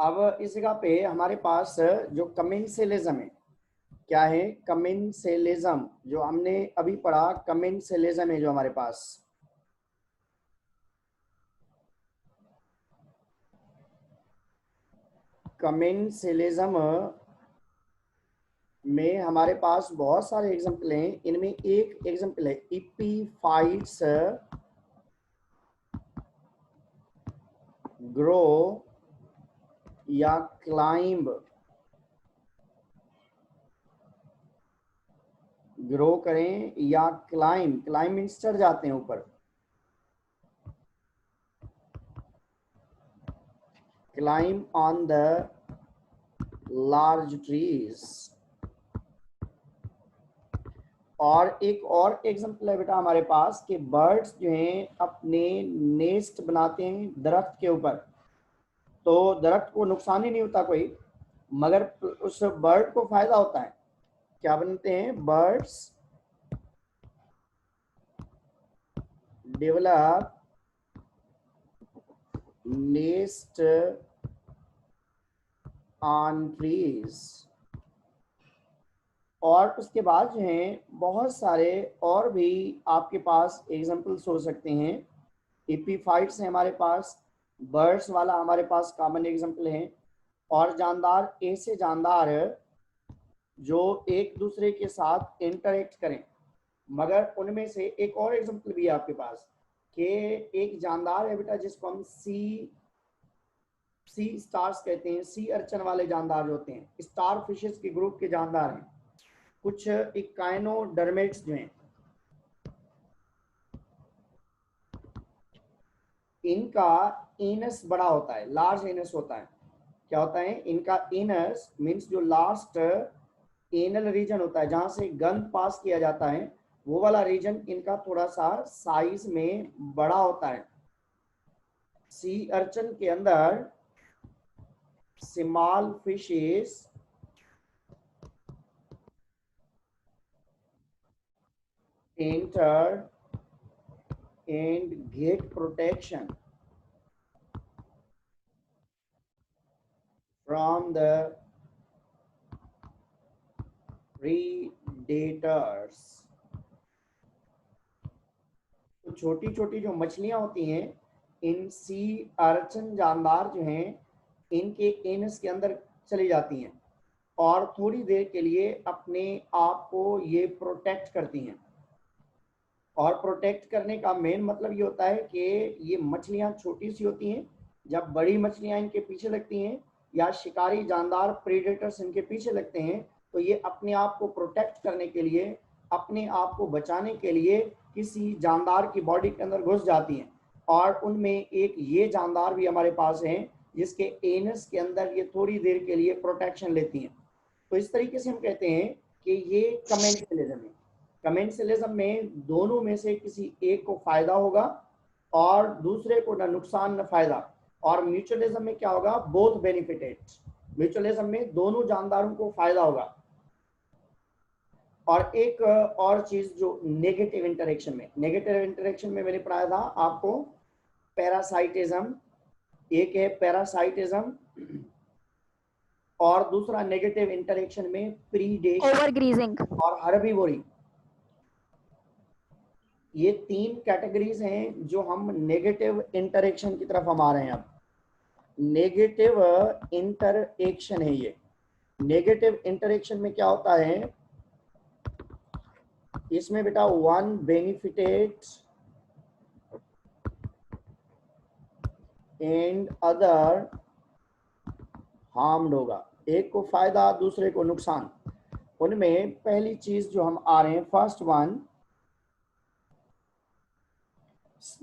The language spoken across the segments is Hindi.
अब इस जगह पे हमारे पास जो कमेंसलिज्म है, क्या है? कमेंसलिज्म जो हमने अभी पढ़ा, कमेंसलिज्म है जो हमारे पास, कमेंसलिज्म में हमारे पास बहुत सारे एग्जाम्पल हैं। इनमें एक एग्जाम्पल है इपीफाइट्स ग्रो या क्लाइंब, ग्रो करें या क्लाइंब, क्लाइंब मीन्स चढ़ जाते हैं ऊपर, climb on the large trees. और एक और एग्जाम्पल है बेटा हमारे पास कि बर्ड्स जो हैं अपने नेस्ट बनाते हैं दरख्त के ऊपर, तो दरख्त को नुकसान ही नहीं होता कोई, मगर उस बर्ड को फायदा होता है। क्या बनते हैं? Birds develop nest on trees. और उसके बाद जो हैं बहुत सारे और भी आपके पास एग्जाम्पल्स हो सकते हैं। एपीफाइट्स हैं हमारे पास, बर्ड्स वाला हमारे पास कॉमन एग्जाम्पल है, और जानदार ऐसे जानदार जो एक दूसरे के साथ इंटरेक्ट करें। मगर उनमें से एक और एग्जाम्पल भी है आपके पास कि एक जानदार है बेटा जिसको हम सी स्टार्स कहते हैं, सी अर्चन वाले जानदार होते हैं, स्टार फिशेस के ग्रुप के जानदार हैं। कुछ इकाइनोडर्मेट्स जो हैं, इनका एनस बड़ा होता है, लार्ज एनस होता है। क्या होता है? इनका एनस मीन्स जो लास्ट एनल रीजन होता है जहां से गंध पास किया जाता है, वो वाला रीजन इनका थोड़ा सा साइज में बड़ा होता है। सी अर्चन के अंदर small fishes enter and get protection from the predators। तो छोटी छोटी जो मछलियां होती हैं, इन सी अर्चन जानदार जो हैं, इनके एनस के अंदर चली जाती हैं और थोड़ी देर के लिए अपने आप को ये प्रोटेक्ट करती हैं। और प्रोटेक्ट करने का मेन मतलब ये होता है कि ये मछलियां छोटी सी होती हैं, जब बड़ी मछलियां इनके पीछे लगती हैं या शिकारी जानदार प्रेडेटर्स इनके पीछे लगते हैं, तो ये अपने आप को प्रोटेक्ट करने के लिए, अपने आप को बचाने के लिए किसी जानदार की बॉडी के अंदर घुस जाती हैं। और उनमें एक ये जानदार भी हमारे पास हैं जिसके एनस के अंदर ये थोड़ी देर के लिए प्रोटेक्शन लेती हैं। तो इस तरीके से हम कहते हैं कि ये कमेंसलिज्म है। कमेंसलिज्म में दोनों में से किसी एक को फायदा होगा और दूसरे को न नुकसान न फायदा। और म्यूचुअलिज्म में क्या होगा? Both benefited. म्यूचुअलिज्म में दोनों जानदारों को फायदा होगा। और एक और चीज जो नेगेटिव इंटरेक्शन में, नेगेटिव इंटरेक्शन में मैंने पढ़ाया था आपको पैरासाइटिज्म, एक है पैरासाइटिज्म और दूसरा नेगेटिव इंटरेक्शन में प्रीडेशन, ओवरग्रीजिंग और हर्बीवोरी। ये तीन कैटेगरीज हैं जो हम नेगेटिव इंटरेक्शन की तरफ हम आ रहे हैं। अब नेगेटिव इंटरेक्शन है ये। नेगेटिव इंटरेक्शन में क्या होता है? इसमें बेटा one benefited and other harmed होगा, एक को फायदा दूसरे को नुकसान। उनमें पहली चीज जो हम आ रहे हैं, फर्स्ट वन,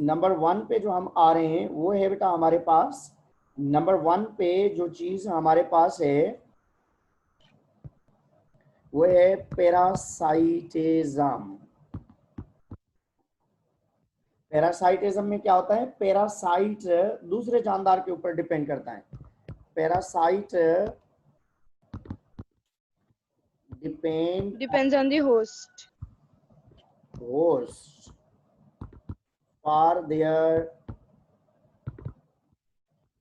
नंबर वन पे जो हम आ रहे हैं वो है बेटा हमारे पास, नंबर वन पे जो चीज हमारे पास है वो है पैरासाइटिज्म। पैरासाइटिज्म में क्या होता है? पैरासाइट दूसरे जानदार के ऊपर डिपेंड करता है। Parasite depends on the host for their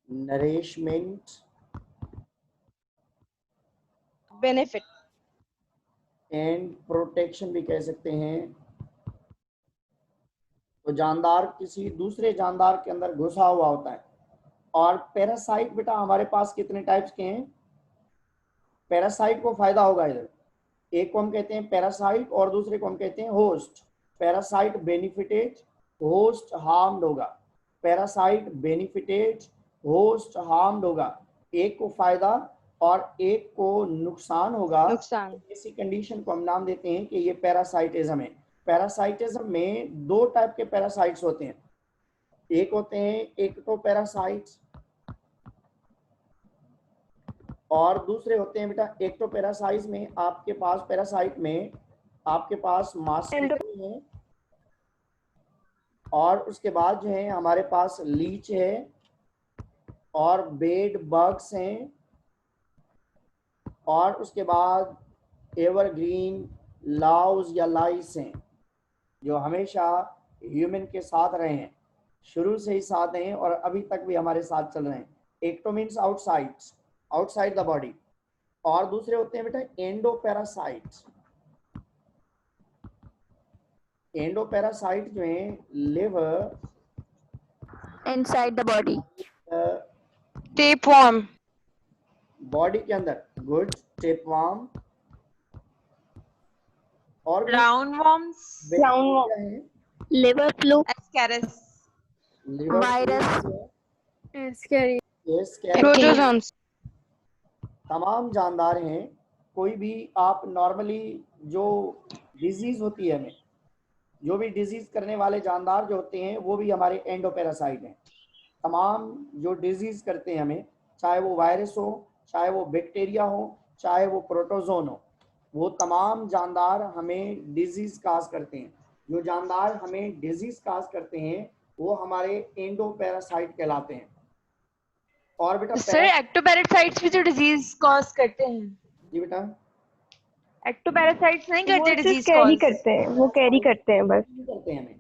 nourishment benefit. And protection भी कह सकते हैं। तो जानदार किसी दूसरे जानदार के अंदर घुसा हुआ होता है। और पैरासाइट बेटा हमारे पास कितने टाइप्स के हैं? पैरासाइट को फायदा होगा इधर, एक को हम कहते हैं पैरासाइट और दूसरे को हम कहते हैं host. Parasite benefited, host harmed होगा। पैरासाइट बेनिफिटेड, होस्ट हार्म्ड होगा। एक को फायदा और एक को नुकसान होगा। नुकसान। इसी कंडीशन को हम नाम देते हैं कि ये पैरासाइटिज्म है। पैरासाइटिज्म में दो टाइप के पैरासाइट्स होते हैं। एक होते हैं एक्टोपैरासाइट्स और दूसरे होते हैं बेटा एक्टोपैरासाइट्स में आपके पास पैरासाइट में आपके पास मॉस्किटो है और उसके बाद जो है हमारे पास लीच है और बेड बग्स हैं और उसके बाद एवरग्रीन लाउज या लाइस हैं जो हमेशा ह्यूमन के साथ रहे हैं, शुरू से ही साथ हैं और अभी तक भी हमारे साथ चल रहे हैं। Ecto means outside the body और दूसरे होते हैं बेटा एंडोपैरासाइट्स। एंडोपैरासाइट जो है live inside the body. Tapeworm. Body के अंदर। गुड। टेपवर्म और Roundworms. roundworm, Liver flu, Ascaris. virus, Protozoans. तमाम जानदार हैं। कोई भी आप नॉर्मली जो डिजीज होती है हमें, जो भी डिजीज करने वाले जानदार जो होते हैं वो भी हमारे एंडोपैरासाइट हैं। तमाम जो डिजीज करते हैं हमें, चाहे वो वायरस हो, चाहे वो बैक्टीरिया हो, चाहे वो प्रोटोजोन हो, वो तमाम जानदार हमें डिजीज काज करते हैं। जो जानदार हमें डिजीज काज करते हैं वो हमारे एंडोपैरासाइट कहलाते हैं। और बेटा सर एक्टोपैरासाइट्स भी तो डिजीज कॉज करते हैं। जी बेटा एक्टोपैरासाइट्स नहीं करते डिजीज कैरी कॉज करते हैं, वो कैरी करते हैं बस। करते हैं हमें।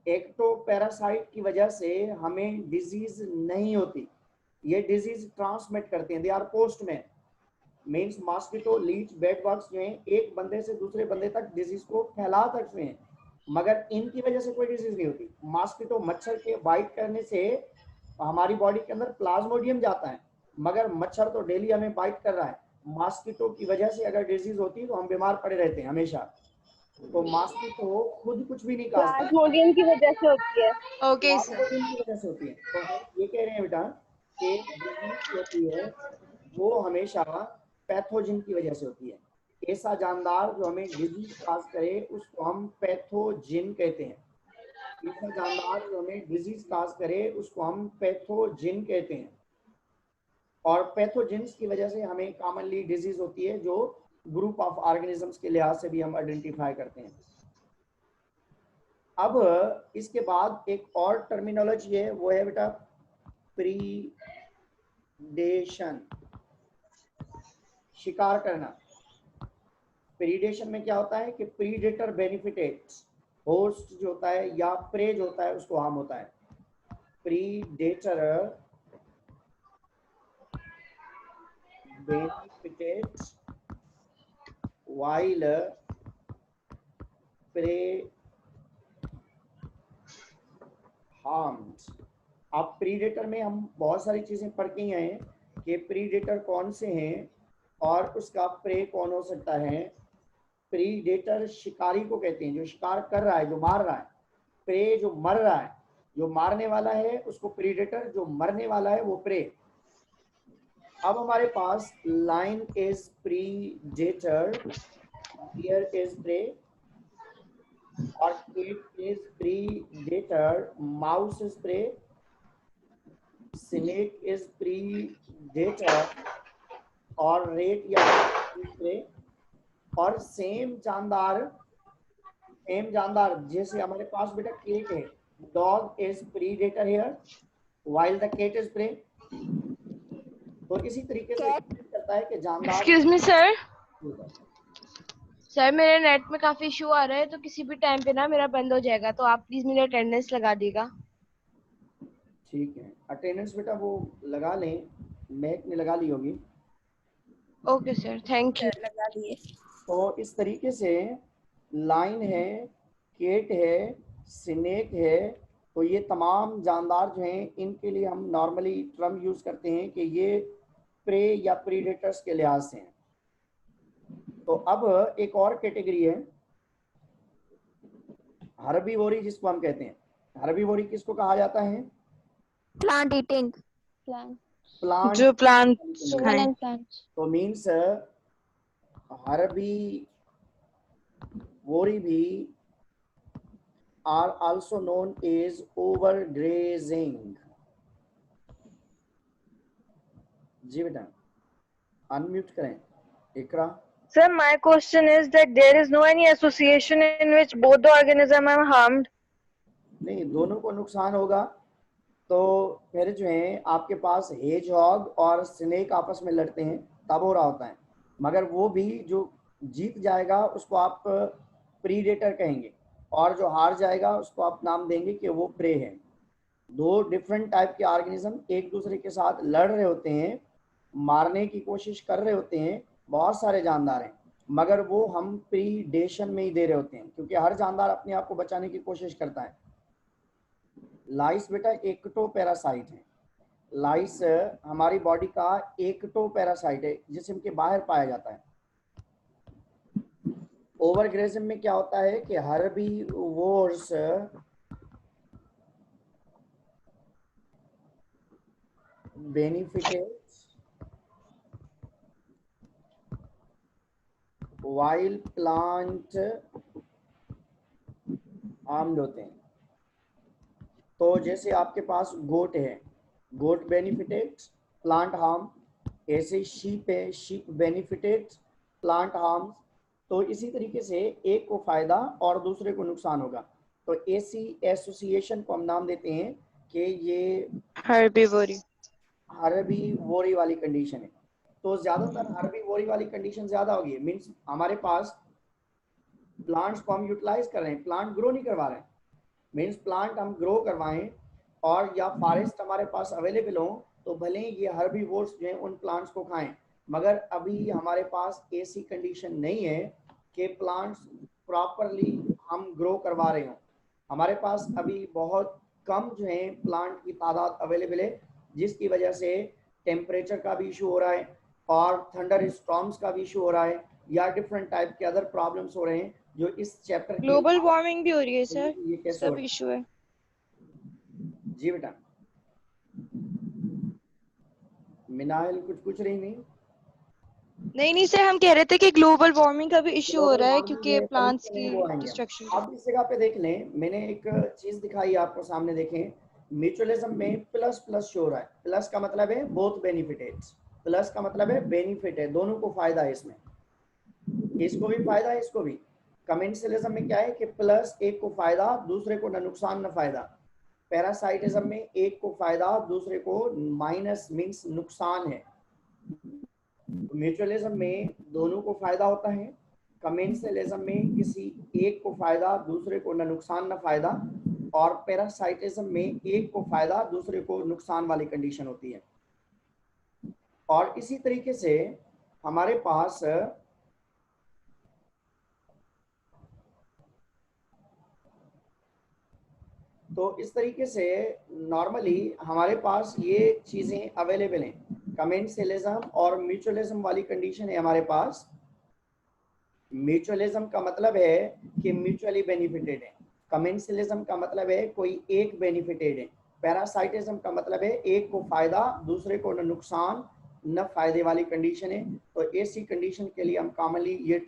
एक्टोपैरासाइट की वजह से हमें डिजीज नहीं होती, ये डिजीज ट्रांसमिट करते हैं। They are postman, means mosquito, leech, bed bugs जो हैं एक बंदे से दूसरे बंदे तक डिजीज को फैला सकते हैं, मगर इनकी वजह से कोई डिजीज नहीं होती। मॉस्किटो मच्छर के बाइट करने से हमारी बॉडी के अंदर प्लाज्मोडियम जाता है, मगर मच्छर तो डेली हमें बाइट कर रहा है। मॉस्किटो की वजह से अगर डिजीज होती तो हम बीमार पड़े रहते हैं हमेशा। तो मॉस्किटो खुद कुछ भी नहीं काटता, प्लाज्मोडियम की वजह से होती है। Okay sir. प्लाज्मोडियम की वजह से होती है। तो हम ये कह रहे हैं बेटा कि डिजीज होती है वो हमेशा पैथोजन की वजह से होती है। ऐसा जानदार जो हमें डिजीज काज करे उसको हम पैथोजिन कहते हैं। ऐसा जानदार जो हमें डिजीज काज करे उसको हम पैथोजिन कहते हैं। और पैथोजिन्स की वजह से हमें कॉमनली डिजीज होती है जो ग्रुप ऑफ ऑर्गेनिजम्स के लिहाज से भी हम आइडेंटिफाई करते हैं। अब इसके बाद एक और टर्मिनोलॉजी है, वो है बेटा प्रीडेशन, शिकार करना। प्रीडेशन में क्या होता है कि प्रीडेटर बेनिफिटेट्स, होस्ट जो होता है या प्रे जो होता है उसको हार्म होता है। Predator benefits while prey harmed। अब प्रीडेटर में हम बहुत सारी चीजें पढ़ के ही आए हैं कि प्रीडेटर कौन से हैं और उसका प्रे कौन हो सकता है। प्रीडेटर शिकारी को कहते हैं जो शिकार कर रहा है, जो मार रहा है। प्रे जो मर रहा है, जो मारने वाला है उसको प्रीडेटर, जो मरने वाला है वो प्रे। अब हमारे पास lion is predator, deer is prey और cat is predator, mouse is prey, snake is predator और rat या is prey। और सेम जानदार जैसे हमारे पास बेटा केट है, dog is predator here while the cat is prey। तो इसी तरीके से करता है कि जानदार। एक्सक्यूज मी सर, सर मेरे नेट में काफी इशू आ रहा है तो किसी भी टाइम पे ना मेरा बंद हो जाएगा, तो आप प्लीज मेरी अटेंडेंस लगा दीजिएगा। ठीक है, अटेंडेंस बेटा वो लगा लें, महक ने लगा ली होगी। Okay sir, thank you. लगा दिए। तो इस तरीके से लाइन है, केट है, स्नेक है, तो ये तमाम जानदार जो हैं इनके लिए हम नॉर्मली टर्म यूज करते हैं कि ये प्रे या प्रीडेटर्स के लिहाज से हैं। तो अब एक और कैटेगरी है हर्बीवोरी, जिसको हम कहते हैं। हर्बीवोरी किसको कहा जाता है? Plant eating. प्लांट जो प्लांट खाएं। तो मीन्स हर्बीवोरी भी are also known as overgrazing। जी बेटा, अनम्यूट करें इकरा। Sir, my question is that there is no any association in which both the organism are harmed. नहीं, दोनों को नुकसान होगा। तो फिर जो है आपके पास हेजहॉग और स्नेक आपस में लड़ते हैं तब हो रहा होता है, मगर वो भी जो जीत जाएगा उसको आप प्रीडेटर कहेंगे और जो हार जाएगा उसको आप नाम देंगे कि वो प्रे है। दो डिफरेंट टाइप के ऑर्गेनिज्म एक दूसरे के साथ लड़ रहे होते हैं, मारने की कोशिश कर रहे होते हैं, बहुत सारे जानदार हैं, मगर वो हम प्रीडेशन में ही दे रहे होते हैं, क्योंकि हर जानदार अपने आप को बचाने की कोशिश करता है। लाइस बेटा एक्टोपैरासाइट है। लाइस हमारी बॉडी का एक्टोपैरासाइट है, जिस्म के बाहर पाया जाता है। ओवरग्रेजम में क्या होता है कि herbivores benefited while plant harmed होते हैं। तो जैसे आपके पास गोट है, गोट बेनिफिटेड प्लांट हार्म, ऐसे शीप है, शीप बेनिफिटेड प्लांट हार्म। तो इसी तरीके से एक को फायदा और दूसरे को नुकसान होगा। तो ऐसी एसोसिएशन को हम नाम देते हैं कि ये हर्बीवोरी हर्बीवोरी वाली कंडीशन है। तो ज्यादातर हर्बीवोरी वाली कंडीशन ज्यादा होगी, मींस हमारे पास प्लांट्स को हम यूटिलाइज कर रहे हैं, प्लांट ग्रो नहीं करवा रहे हैं। मीन्स प्लांट हम ग्रो करवाएं और या फॉरेस्ट हमारे पास अवेलेबल हो तो भले ये हर्बीवोर्स जो हैं उन प्लांट्स को खाएं, मगर अभी हमारे पास ऐसी कंडीशन नहीं है कि प्लांट्स प्रॉपरली हम ग्रो करवा रहे हों। हमारे पास अभी बहुत कम जो है प्लांट की तादाद अवेलेबल है, जिसकी वजह से टेम्परेचर का भी इशू हो रहा है और थंडर स्टॉर्म्स का भी इशू हो रहा है या डिफरेंट टाइप के अदर प्रॉब्लम्स हो रहे हैं जो इस चैप्टर ग्लोबल वार्मिंग भी हो रही है सर, ये कैसे सब हो रहा है? इशू है। जी बेटा, मिनाइल कुछ पूछ रही नहीं? नहीं सर, हम कह रहे थे कि ग्लोबल वार्मिंग का भी इशू हो ग्लोबल रहा है वार्मिंग क्योंकि है, तभी प्लांट्स तो की वो आएंगे। डिस्ट्रक्शन। आप इस जगह पे देख लें, मैंने एक चीज दिखाई आपको सामने, देखें म्यूचुअलिज्म में प्लस प्लस शो हो रहा है। प्लस का मतलब है बोथ बेनिफिटेड, प्लस का मतलब है बेनिफिट है, दोनों को फायदा है इसमें, इसको भी फायदा है इसको भी। कमेंसलिज्म में क्या है कि प्लस एक को फायदा दूसरे को न नुकसान न फायदा। पैरासाइटिज्म में एक को फायदा दूसरे को माइनस मींस नुकसान है। म्यूचुअलिज्म में दोनों को फायदा होता है, कमेंसलिज्म में किसी एक को फायदा दूसरे को न नुकसान न फायदा, और पैरासाइटिज्म में एक को फायदा दूसरे को नुकसान वाली कंडीशन होती है। और इसी तरीके से हमारे पास तो इस तरीके से नॉर्मली हमारे पास ये चीजें अवेलेबल हैं। कमेंसलिज्म और म्यूचुअलिज्म वाली कंडीशन है हमारे पास। म्यूचुअलिज्म का मतलब है कि म्यूचुअली बेनिफिटेड है, कमेंसलिज्म का मतलब है कोई एक बेनिफिटेड है, पैरासाइटिज्म का मतलब है एक को फायदा दूसरे को न नुकसान न फायदे वाली कंडीशन है। तो ऐसी कंडीशन के लिए हम कॉमनली ये